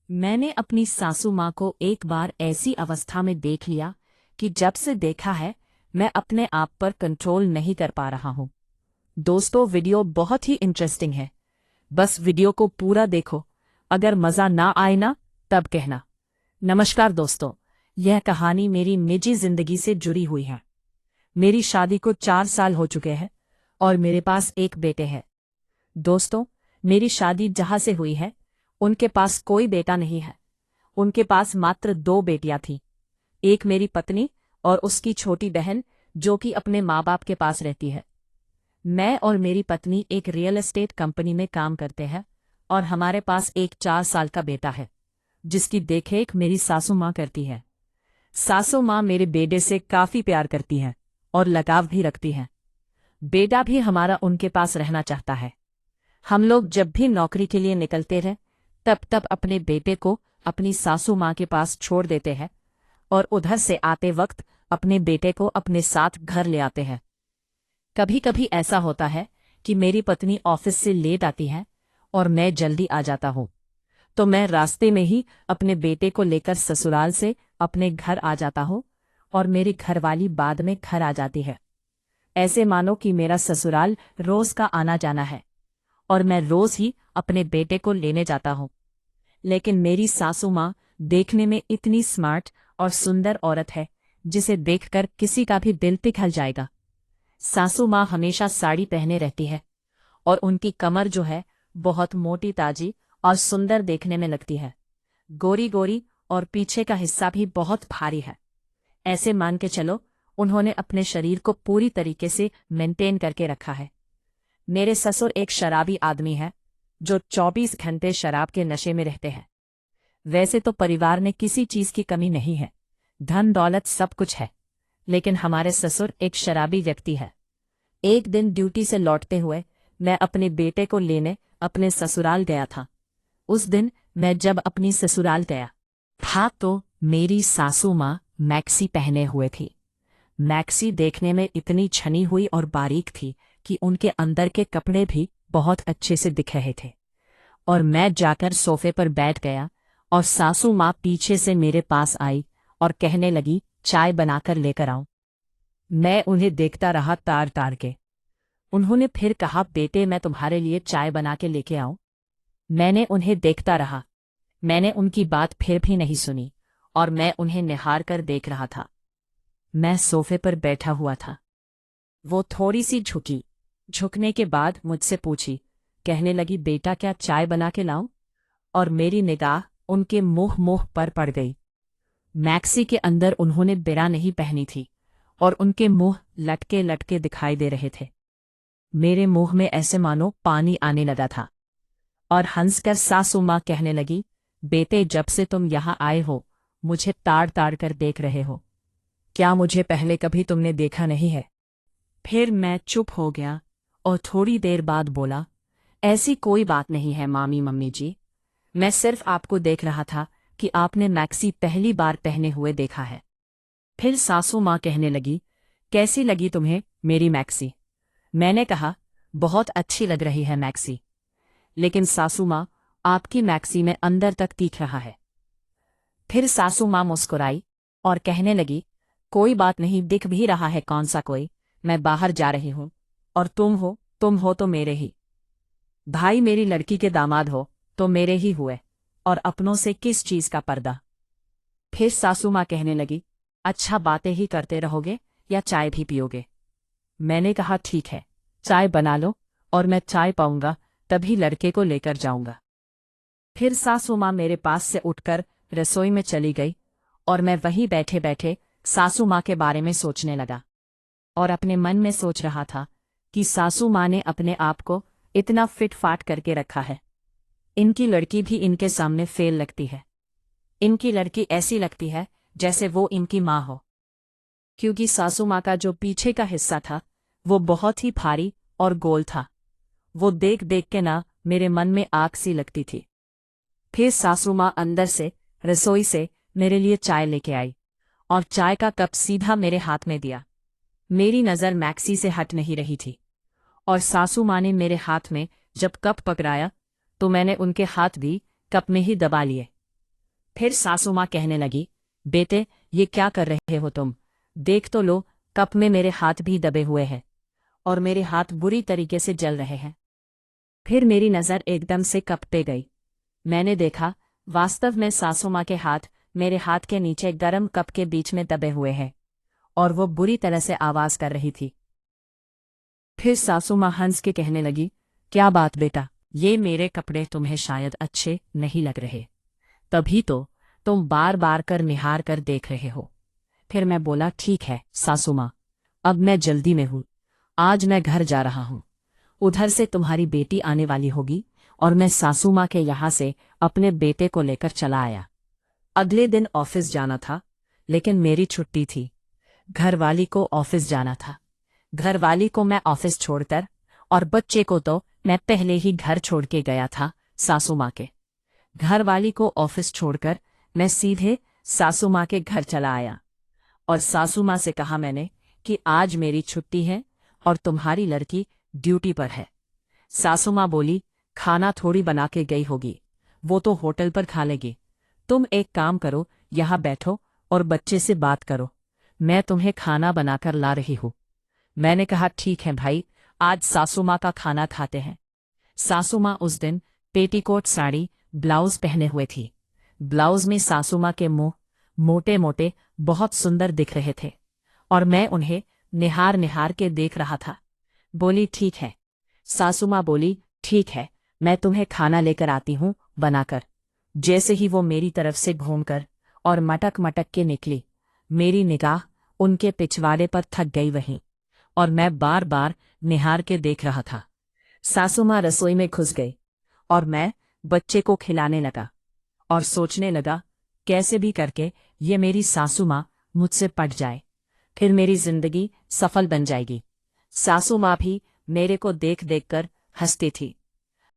मैंने अपनी सासू माँ को एक बार ऐसी अवस्था में देख लिया कि जब से देखा है मैं अपने आप पर कंट्रोल नहीं कर पा रहा हूँ। दोस्तों, वीडियो बहुत ही इंटरेस्टिंग है, बस वीडियो को पूरा देखो। अगर मज़ा ना आए ना तब कहना। नमस्कार दोस्तों, यह कहानी मेरी निजी जिंदगी से जुड़ी हुई है। मेरी शादी को 4 साल हो चुके हैं और मेरे पास एक बेटे है। दोस्तों, मेरी शादी जहाँ से हुई है उनके पास कोई बेटा नहीं है। उनके पास मात्र 2 बेटियां थीं। एक मेरी पत्नी और उसकी छोटी बहन जो कि अपने माँ बाप के पास रहती है। मैं और मेरी पत्नी एक रियल एस्टेट कंपनी में काम करते हैं और हमारे पास एक 4 साल का बेटा है जिसकी देखरेख मेरी सासू माँ करती है। सासू माँ मेरे बेटे से काफी प्यार करती हैं और लगाव भी रखती हैं। बेटा भी हमारा उनके पास रहना चाहता है। हम लोग जब भी नौकरी के लिए निकलते रहे तब अपने बेटे को अपनी सासू माँ के पास छोड़ देते हैं और उधर से आते वक्त अपने बेटे को अपने साथ घर ले आते हैं। कभी कभी ऐसा होता है कि मेरी पत्नी ऑफिस से लेट आती है और मैं जल्दी आ जाता हूँ, तो मैं रास्ते में ही अपने बेटे को लेकर ससुराल से अपने घर आ जाता हूँ और मेरी घरवाली बाद में घर आ जाती है। ऐसे मानो कि मेरा ससुराल रोज का आना जाना है और मैं रोज ही अपने बेटे को लेने जाता हूँ। लेकिन मेरी सासू माँ देखने में इतनी स्मार्ट और सुंदर औरत है जिसे देखकर किसी का भी दिल पिघल जाएगा। सासू माँ हमेशा साड़ी पहने रहती है और उनकी कमर जो है बहुत मोटी ताजी और सुंदर देखने में लगती है। गोरी गोरी और पीछे का हिस्सा भी बहुत भारी है। ऐसे मान के चलो उन्होंने अपने शरीर को पूरी तरीके से मेंटेन करके रखा है। मेरे ससुर एक शराबी आदमी है जो 24 घंटे शराब के नशे में रहते हैं। वैसे तो परिवार में किसी चीज की कमी नहीं है, धन दौलत सब कुछ है, लेकिन हमारे ससुर एक शराबी व्यक्ति है। एक दिन ड्यूटी से लौटते हुए मैं अपने बेटे को लेने अपने ससुराल गया था। उस दिन मैं जब अपनी ससुराल गया था तो मेरी सासू माँ मैक्सी पहने हुए थी। मैक्सी देखने में इतनी छनी हुई और बारीक थी कि उनके अंदर के कपड़े भी बहुत अच्छे से दिख रहे थे। और मैं जाकर सोफे पर बैठ गया और सासू माँ पीछे से मेरे पास आई और कहने लगी, चाय बनाकर लेकर आऊं। मैं उन्हें देखता रहा तार तार के। उन्होंने फिर कहा, बेटे मैं तुम्हारे लिए चाय बना के लेके आऊं। मैंने उन्हें देखता रहा। मैंने उनकी बात फिर भी नहीं सुनी और मैं उन्हें निहार कर देख रहा था। मैं सोफे पर बैठा हुआ था। वो थोड़ी सी झुकी। झुकने के बाद मुझसे पूछी, कहने लगी, बेटा क्या चाय बना के लाऊं? और मेरी निगाह उनके मुंह पर पड़ गई। मैक्सी के अंदर उन्होंने बिरा नहीं पहनी थी और उनके मुंह लटके लटके दिखाई दे रहे थे। मेरे मुंह में ऐसे मानो पानी आने लगा था और हंसकर सासू माँ कहने लगी, बेटे जब से तुम यहाँ आए हो मुझे ताड़ ताड़ कर देख रहे हो। क्या मुझे पहले कभी तुमने देखा नहीं है? फिर मैं चुप हो गया और थोड़ी देर बाद बोला, ऐसी कोई बात नहीं है मम्मी जी, मैं सिर्फ आपको देख रहा था कि आपने मैक्सी पहली बार पहने हुए देखा है। फिर सासू माँ कहने लगी, कैसी लगी तुम्हें मेरी मैक्सी? मैंने कहा, बहुत अच्छी लग रही है मैक्सी। लेकिन सासू माँ, आपकी मैक्सी में अंदर तक दिख रहा है। फिर सासू माँ मुस्कुराई और कहने लगी, कोई बात नहीं, दिख भी रहा है कौन सा कोई, मैं बाहर जा रही हूं और तुम हो तो मेरे ही भाई, मेरी लड़की के दामाद हो तो मेरे ही हुए, और अपनों से किस चीज का पर्दा। फिर सासू माँ कहने लगी, अच्छा बातें ही करते रहोगे या चाय भी पियोगे? मैंने कहा, ठीक है, चाय बना लो और मैं चाय पाऊंगा तभी लड़के को लेकर जाऊंगा। फिर सासू माँ मेरे पास से उठकर रसोई में चली गई और मैं वहीं बैठे बैठे सासू माँ के बारे में सोचने लगा और अपने मन में सोच रहा था कि सासू माँ ने अपने आप को इतना फिट फाट करके रखा है। इनकी लड़की भी इनके सामने फेल लगती है। इनकी लड़की ऐसी लगती है जैसे वो इनकी माँ हो, क्योंकि सासू माँ का जो पीछे का हिस्सा था वो बहुत ही भारी और गोल था। वो देख देख के ना मेरे मन में आग सी लगती थी। फिर सासू माँ अंदर से रसोई से मेरे लिए चाय लेके आई और चाय का कप सीधा मेरे हाथ में दिया। मेरी नज़र मैक्सी से हट नहीं रही थी और सासू माँ ने मेरे हाथ में जब कप पकड़ाया तो मैंने उनके हाथ भी कप में ही दबा लिए। फिर सासू माँ कहने लगी, बेटे ये क्या कर रहे हो तुम? देख तो लो, कप में मेरे हाथ भी दबे हुए हैं और मेरे हाथ बुरी तरीके से जल रहे हैं। फिर मेरी नज़र एकदम से कप पे गई। मैंने देखा वास्तव में सासू माँ के हाथ मेरे हाथ के नीचे गर्म कप के बीच में दबे हुए हैं और वो बुरी तरह से आवाज कर रही थी। फिर सासू माँ हंस के कहने लगी, क्या बात बेटा, ये मेरे कपड़े तुम्हें शायद अच्छे नहीं लग रहे, तभी तो तुम बार बार कर निहार कर देख रहे हो। फिर मैं बोला, ठीक है सासू माँ, अब मैं जल्दी में हूँ, आज मैं घर जा रहा हूँ। उधर से तुम्हारी बेटी आने वाली होगी और मैं सासू माँ के यहाँ से अपने बेटे को लेकर चला आया। अगले दिन ऑफिस जाना था, लेकिन मेरी छुट्टी थी। घरवाली को ऑफिस जाना था। घरवाली को मैं ऑफिस छोड़कर और बच्चे को तो मैं पहले ही घर छोड़ के गया था सासू माँ के। घरवाली को ऑफिस छोड़कर मैं सीधे सासू माँ के घर चला आया और सासू माँ से कहा मैंने कि आज मेरी छुट्टी है और तुम्हारी लड़की ड्यूटी पर है। सासू माँ बोली, खाना थोड़ी बना के गई होगी, वो तो होटल पर खा लेगी। तुम एक काम करो, यहाँ बैठो और बच्चे से बात करो, मैं तुम्हें खाना बनाकर ला रही हूँ। मैंने कहा, ठीक है भाई, आज सासू माँ का खाना खाते हैं। सासू माँ उस दिन पेटीकोट साड़ी ब्लाउज पहने हुए थी। ब्लाउज में सासू माँ के मुंह मोटे मोटे बहुत सुंदर दिख रहे थे और मैं उन्हें निहार निहार के देख रहा था। बोली, ठीक है। सासू माँ बोली, ठीक है, मैं तुम्हें खाना लेकर आती हूँ बनाकर। जैसे ही वो मेरी तरफ से घूमकर और मटक मटक के निकली, मेरी निगाह उनके पिछवाड़े पर थक गई वहीं, और मैं बार बार निहार के देख रहा था। सासू माँ रसोई में घुस गई और मैं बच्चे को खिलाने लगा और सोचने लगा, कैसे भी करके ये मेरी सासू माँ मुझसे पट जाए, फिर मेरी जिंदगी सफल बन जाएगी। सासू माँ भी मेरे को देख देख कर हंसती थी।